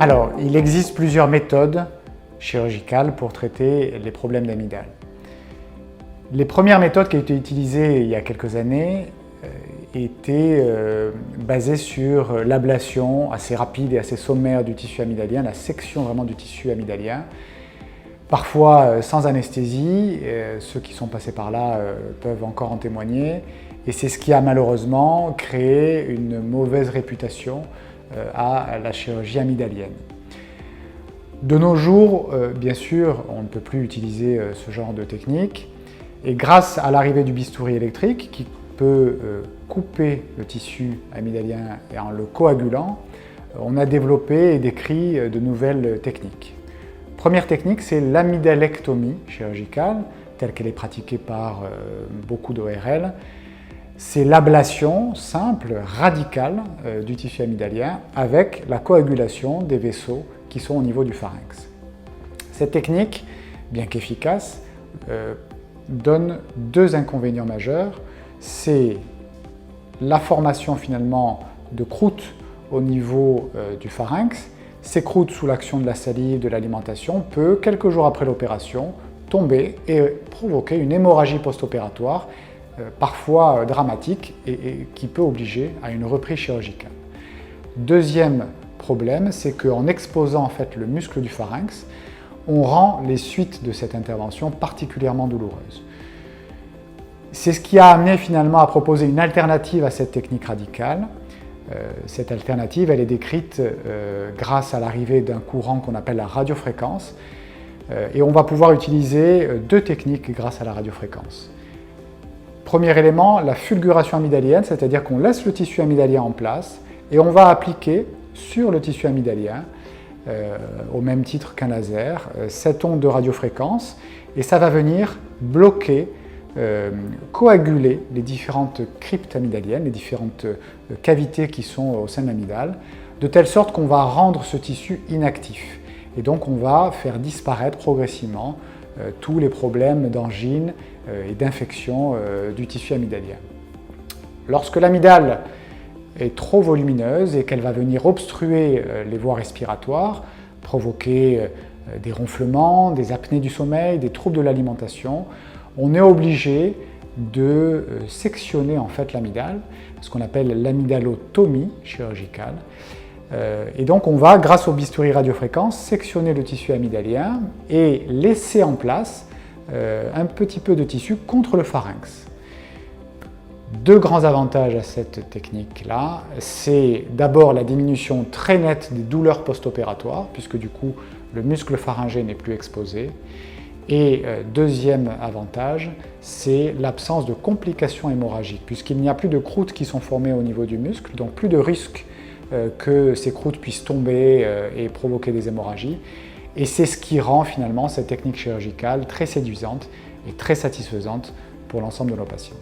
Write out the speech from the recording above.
Alors, il existe plusieurs méthodes chirurgicales pour traiter les problèmes d'amygdale. Les premières méthodes qui ont été utilisées il y a quelques années étaient basées sur l'ablation assez rapide et assez sommaire du tissu amygdalien, la section vraiment du tissu amygdalien, parfois sans anesthésie. Ceux qui sont passés par là peuvent encore en témoigner. Et c'est ce qui a malheureusement créé une mauvaise réputation à la chirurgie amygdalienne. De nos jours, bien sûr, on ne peut plus utiliser ce genre de technique. Et grâce à l'arrivée du bistouri électrique, qui peut couper le tissu amygdalien en le coagulant, on a développé et décrit de nouvelles techniques. Première technique, c'est l'amygdalectomie chirurgicale, telle qu'elle est pratiquée par beaucoup d'ORL. C'est l'ablation simple, radicale du tissu amygdalien avec la coagulation des vaisseaux qui sont au niveau du pharynx. Cette technique, bien qu'efficace, donne deux inconvénients majeurs. C'est la formation finalement de croûtes au niveau du pharynx. Ces croûtes, sous l'action de la salive, de l'alimentation, peut, quelques jours après l'opération, tomber et provoquer une hémorragie post-opératoire, parfois dramatique et qui peut obliger à une reprise chirurgicale. Deuxième problème, c'est qu'en exposant en fait le muscle du pharynx, on rend les suites de cette intervention particulièrement douloureuses. C'est ce qui a amené finalement à proposer une alternative à cette technique radicale. Cette alternative, elle est décrite grâce à l'arrivée d'un courant qu'on appelle la radiofréquence. Et on va pouvoir utiliser deux techniques grâce à la radiofréquence. Premier élément, la fulguration amygdalienne, c'est-à-dire qu'on laisse le tissu amygdalien en place et on va appliquer sur le tissu amygdalien, au même titre qu'un laser, cette onde de radiofréquence, et ça va venir bloquer, coaguler les différentes cryptes amygdaliennes, les différentes cavités qui sont au sein de l'amygdale, de telle sorte qu'on va rendre ce tissu inactif. Et donc on va faire disparaître progressivement tous les problèmes d'angine et d'infection du tissu amygdalien. Lorsque l'amygdale est trop volumineuse et qu'elle va venir obstruer les voies respiratoires, provoquer des ronflements, des apnées du sommeil, des troubles de l'alimentation, on est obligé de sectionner en fait l'amygdale, ce qu'on appelle l'amygdalotomie chirurgicale. Et donc on va, grâce au bistouri radiofréquence, sectionner le tissu amygdalien et laisser en place un petit peu de tissu contre le pharynx. Deux grands avantages à cette technique-là, c'est d'abord la diminution très nette des douleurs post-opératoires, puisque du coup le muscle pharyngé n'est plus exposé. Et deuxième avantage, c'est l'absence de complications hémorragiques, puisqu'il n'y a plus de croûtes qui sont formées au niveau du muscle, donc plus de risque que ces croûtes puissent tomber et provoquer des hémorragies. Et c'est ce qui rend finalement cette technique chirurgicale très séduisante et très satisfaisante pour l'ensemble de nos patients.